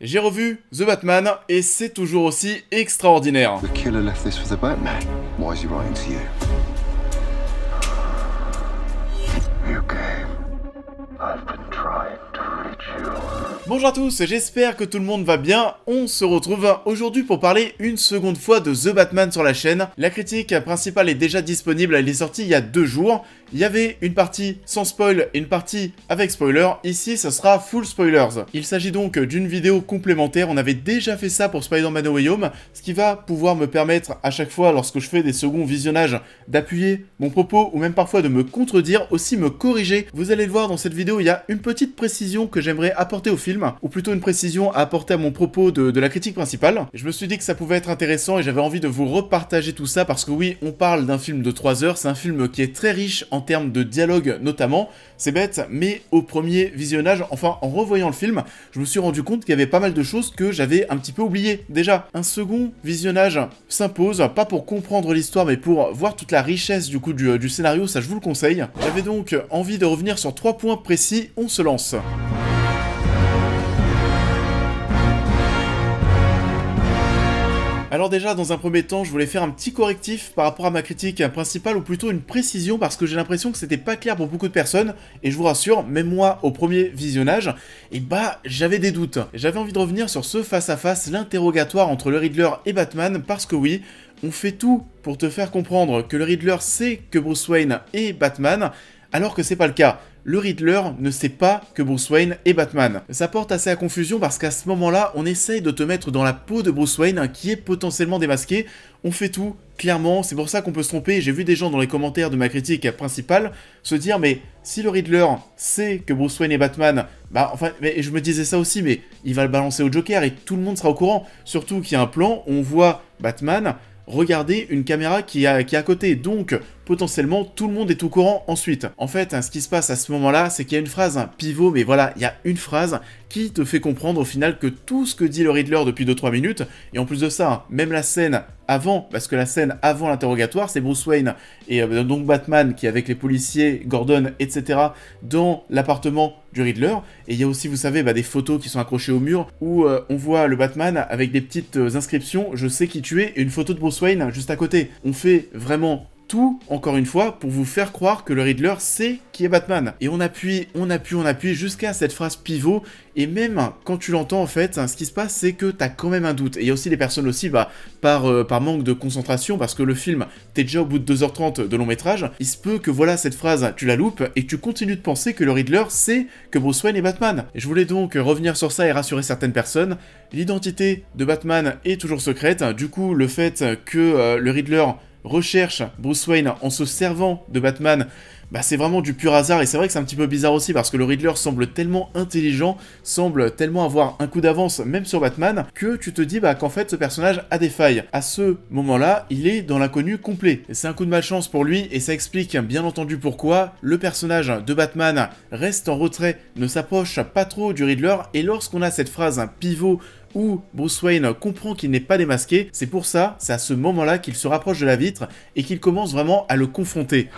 J'ai revu The Batman et c'est toujours aussi extraordinaire. The killer left this for the Batman. Why is he writing to you? You came. I've been trying to reach you. Bonjour à tous, j'espère que tout le monde va bien. On se retrouve aujourd'hui pour parler une seconde fois de The Batman sur la chaîne. La critique principale est déjà disponible, elle est sortie il y a 2 jours. Il y avait une partie sans spoil et une partie avec spoiler. Ici, ça sera full spoilers. Il s'agit donc d'une vidéo complémentaire. On avait déjà fait ça pour Spider-Man No Way Home, ce qui va pouvoir me permettre à chaque fois, lorsque je fais des seconds visionnages, d'appuyer mon propos ou même parfois de me contredire, aussi me corriger. Vous allez le voir dans cette vidéo, il y a une petite précision que j'aimerais apporter au film, ou plutôt une précision à apporter à mon propos de la critique principale. Je me suis dit que ça pouvait être intéressant et j'avais envie de vous repartager tout ça parce que oui, on parle d'un film de 3 heures, c'est un film qui est très riche en termes de dialogue notamment, c'est bête, mais au premier visionnage, enfin en revoyant le film, je me suis rendu compte qu'il y avait pas mal de choses que j'avais un petit peu oubliées. Déjà, un second visionnage s'impose, pas pour comprendre l'histoire, mais pour voir toute la richesse du coup du scénario, ça je vous le conseille. J'avais donc envie de revenir sur 3 points précis, on se lance. Alors déjà, dans un premier temps, je voulais faire un petit correctif par rapport à ma critique principale, ou plutôt une précision, parce que j'ai l'impression que c'était pas clair pour beaucoup de personnes, et je vous rassure, même moi, au premier visionnage, j'avais des doutes. J'avais envie de revenir sur ce face-à-face, l'interrogatoire entre le Riddler et Batman, parce que oui, on fait tout pour te faire comprendre que le Riddler sait que Bruce Wayne est Batman, alors que c'est pas le cas. Le Riddler ne sait pas que Bruce Wayne est Batman. Ça porte assez à confusion parce qu'à ce moment-là, on essaye de te mettre dans la peau de Bruce Wayne qui est potentiellement démasqué. On fait tout, clairement, c'est pour ça qu'on peut se tromper. J'ai vu des gens dans les commentaires de ma critique principale se dire mais si le Riddler sait que Bruce Wayne est Batman, mais je me disais ça aussi, mais il va le balancer au Joker et tout le monde sera au courant. Surtout qu'il y a un plan, on voit Batman regarder une caméra qui est à côté, donc potentiellement tout le monde est au courant ensuite. En fait, ce qui se passe à ce moment-là, c'est qu'il y a une phrase pivot, mais voilà, il y a une phrase qui te fait comprendre au final que tout ce que dit le Riddler depuis 2-3 minutes, et en plus de ça, même la scène avant, parce que la scène avant l'interrogatoire, c'est Bruce Wayne et donc Batman qui est avec les policiers, Gordon, etc. dans l'appartement du Riddler, et il y a aussi, vous savez, des photos qui sont accrochées au mur où on voit le Batman avec des petites inscriptions, je sais qui tu es, et une photo de Bruce Wayne juste à côté. On fait vraiment tout, encore une fois, pour vous faire croire que le Riddler sait qui est Batman. Et on appuie jusqu'à cette phrase pivot, et même quand tu l'entends en fait, ce qui se passe c'est que t'as quand même un doute. Et il y a aussi des personnes aussi, par manque de concentration, parce que le film, t'es déjà au bout de 2h30 de long métrage, il se peut que voilà, cette phrase, tu la loupes, et que tu continues de penser que le Riddler sait que Bruce Wayne est Batman. Et je voulais donc revenir sur ça et rassurer certaines personnes. L'identité de Batman est toujours secrète, du coup le fait que le Riddler recherche Bruce Wayne en se servant de Batman, c'est vraiment du pur hasard, et c'est vrai que c'est un petit peu bizarre aussi parce que le Riddler semble tellement intelligent, semble tellement avoir un coup d'avance même sur Batman, que tu te dis qu'en fait ce personnage a des failles. À ce moment-là, il est dans l'inconnu complet. C'est un coup de malchance pour lui et ça explique bien entendu pourquoi le personnage de Batman reste en retrait, ne s'approche pas trop du Riddler, et lorsqu'on a cette phrase pivot où Bruce Wayne comprend qu'il n'est pas démasqué, c'est pour ça, c'est à ce moment-là qu'il se rapproche de la vitre et qu'il commence vraiment à le confronter.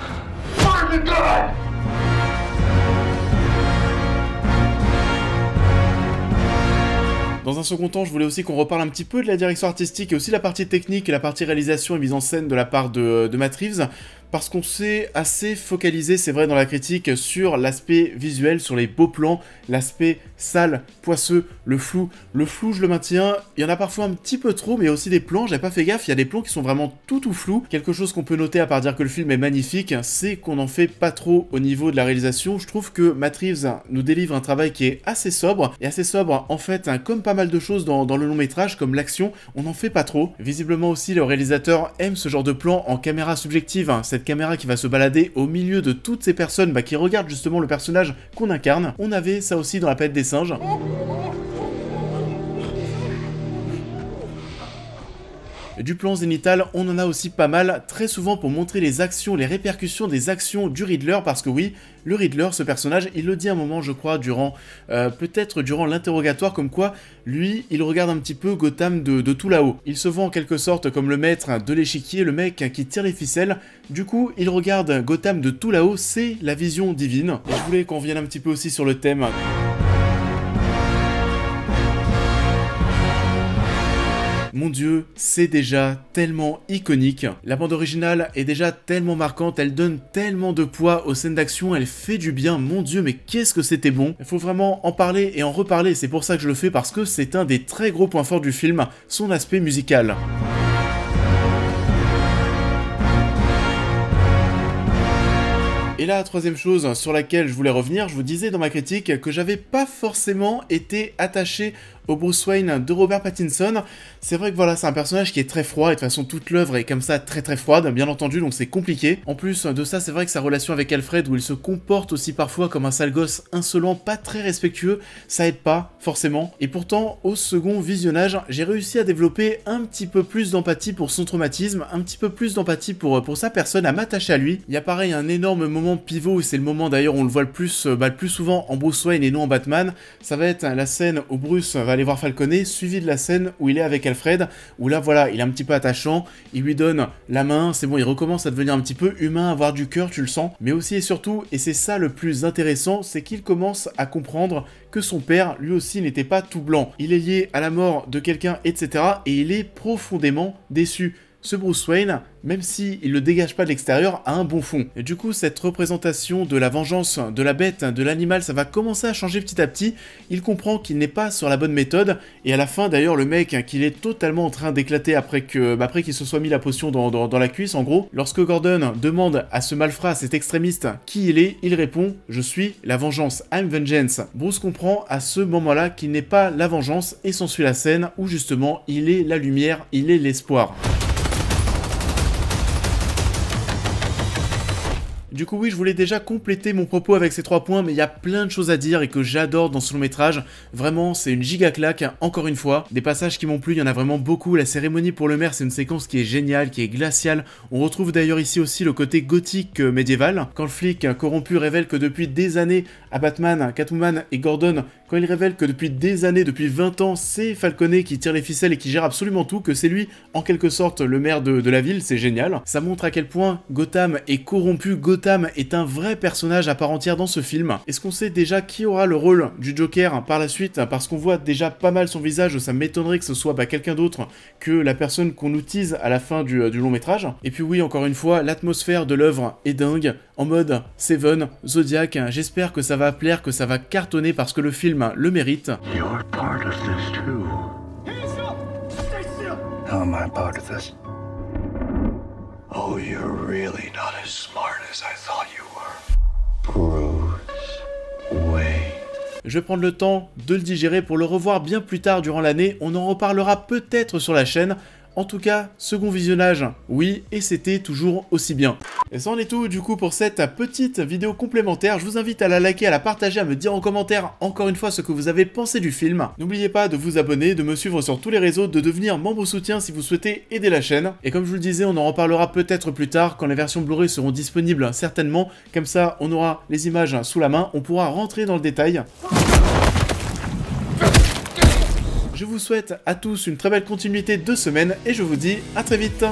Dans un second temps, je voulais aussi qu'on reparle un petit peu de la direction artistique et aussi la partie technique et la partie réalisation et mise en scène de la part de Matt Reeves, parce qu'on s'est assez focalisé, c'est vrai, dans la critique, sur l'aspect visuel, sur les beaux plans, l'aspect sale, poisseux, le flou. Le flou, je le maintiens, il y en a parfois un petit peu trop, mais il y a aussi des plans, j'avais pas fait gaffe, il y a des plans qui sont vraiment tout flous. Quelque chose qu'on peut noter à part dire que le film est magnifique, c'est qu'on n'en fait pas trop au niveau de la réalisation. Je trouve que Matt Reeves nous délivre un travail qui est assez sobre, et assez sobre, en fait, comme pas mal de choses dans le long métrage, comme l'action, on n'en fait pas trop. Visiblement aussi, le réalisateur aime ce genre de plan en caméra subjective, cette caméra qui va se balader au milieu de toutes ces personnes qui regardent justement le personnage qu'on incarne. On avait ça aussi dans La Planète des Singes. Du plan zénital, on en a aussi pas mal, très souvent pour montrer les actions, les répercussions des actions du Riddler, parce que oui, le Riddler, ce personnage, il le dit à un moment, je crois, peut-être durant l'interrogatoire, comme quoi, lui, il regarde un petit peu Gotham de tout là-haut. Il se voit en quelque sorte comme le maître de l'échiquier, le mec qui tire les ficelles. Du coup, il regarde Gotham de tout là-haut, c'est la vision divine. Et je voulais qu'on revienne un petit peu aussi sur le thème mon dieu, c'est déjà tellement iconique. La bande originale est déjà tellement marquante, elle donne tellement de poids aux scènes d'action, elle fait du bien, mon dieu, mais qu'est-ce que c'était bon. Il faut vraiment en parler et en reparler, c'est pour ça que je le fais, parce que c'est un des très gros points forts du film, son aspect musical. Et la troisième chose sur laquelle je voulais revenir, je vous disais dans ma critique que j'avais pas forcément été attaché au Bruce Wayne de Robert Pattinson. C'est vrai que voilà, c'est un personnage qui est très froid, et de toute façon toute l'œuvre est comme ça très froide, bien entendu, donc c'est compliqué. En plus de ça, c'est vrai que sa relation avec Alfred, où il se comporte aussi parfois comme un sale gosse insolent, pas très respectueux, ça aide pas, forcément. Et pourtant, au second visionnage, j'ai réussi à développer un petit peu plus d'empathie pour son traumatisme, un petit peu plus d'empathie pour sa personne, à m'attacher à lui. Il y a pareil un énorme moment pivot, et c'est le moment d'ailleurs où on le voit le plus souvent en Bruce Wayne et non en Batman, ça va être la scène où Bruce va aller voir Falconet, suivi de la scène où il est avec Alfred, où là voilà, il est un petit peu attachant, il lui donne la main, c'est bon, il recommence à devenir un petit peu humain, à avoir du cœur, tu le sens, mais aussi et surtout, et c'est ça le plus intéressant, c'est qu'il commence à comprendre que son père, lui aussi, n'était pas tout blanc. Il est lié à la mort de quelqu'un, etc., et il est profondément déçu. Ce Bruce Wayne, même s'il le dégage pas de l'extérieur, a un bon fond. Et du coup, cette représentation de la vengeance, de la bête, de l'animal, ça va commencer à changer petit à petit. Il comprend qu'il n'est pas sur la bonne méthode, et à la fin, d'ailleurs, le mec, qu'il est totalement en train d'éclater après qu'il se soit mis la potion dans la cuisse, en gros. Lorsque Gordon demande à ce malfrat, à cet extrémiste, qui il répond « Je suis la vengeance, I'm vengeance ». Bruce comprend à ce moment-là qu'il n'est pas la vengeance, et s'ensuit la scène où justement, il est la lumière, il est l'espoir. Du coup oui, je voulais déjà compléter mon propos avec ces 3 points, mais il y a plein de choses à dire et que j'adore dans ce long métrage. Vraiment, c'est une giga claque, encore une fois. Des passages qui m'ont plu, il y en a vraiment beaucoup. La cérémonie pour le maire, c'est une séquence qui est géniale, qui est glaciale. On retrouve d'ailleurs ici aussi le côté gothique médiéval. Quand le flic corrompu révèle que depuis des années à Batman, Catwoman et Gordon, quand il révèle que depuis des années, depuis 20 ans, c'est Falconet qui tire les ficelles et qui gère absolument tout, que c'est lui, en quelque sorte, le maire de la ville, c'est génial. Ça montre à quel point Gotham est corrompu, Gotham est un vrai personnage à part entière dans ce film. Est-ce qu'on sait déjà qui aura le rôle du Joker par la suite? Parce qu'on voit déjà pas mal son visage, ça m'étonnerait que ce soit quelqu'un d'autre que la personne qu'on nous tease à la fin du long métrage. Et puis oui, encore une fois, l'atmosphère de l'œuvre est dingue, en mode Seven, Zodiac, j'espère que ça va plaire, que ça va cartonner parce que le film le mérite. You're part of this too. How am I part of this? Oh, you're really not as smart as I thought you were. Bruce Wayne. Je vais prendre le temps de le digérer pour le revoir bien plus tard durant l'année, on en reparlera peut-être sur la chaîne. En tout cas, second visionnage, oui, et c'était toujours aussi bien. Et ça en est tout du coup pour cette petite vidéo complémentaire. Je vous invite à la liker, à la partager, à me dire en commentaire encore une fois ce que vous avez pensé du film. N'oubliez pas de vous abonner, de me suivre sur tous les réseaux, de devenir membre soutien si vous souhaitez aider la chaîne. Et comme je vous le disais, on en reparlera peut-être plus tard quand les versions Blu-ray seront disponibles certainement. Comme ça, on aura les images sous la main, on pourra rentrer dans le détail. Je vous souhaite à tous une très belle continuité de semaine et je vous dis à très vite.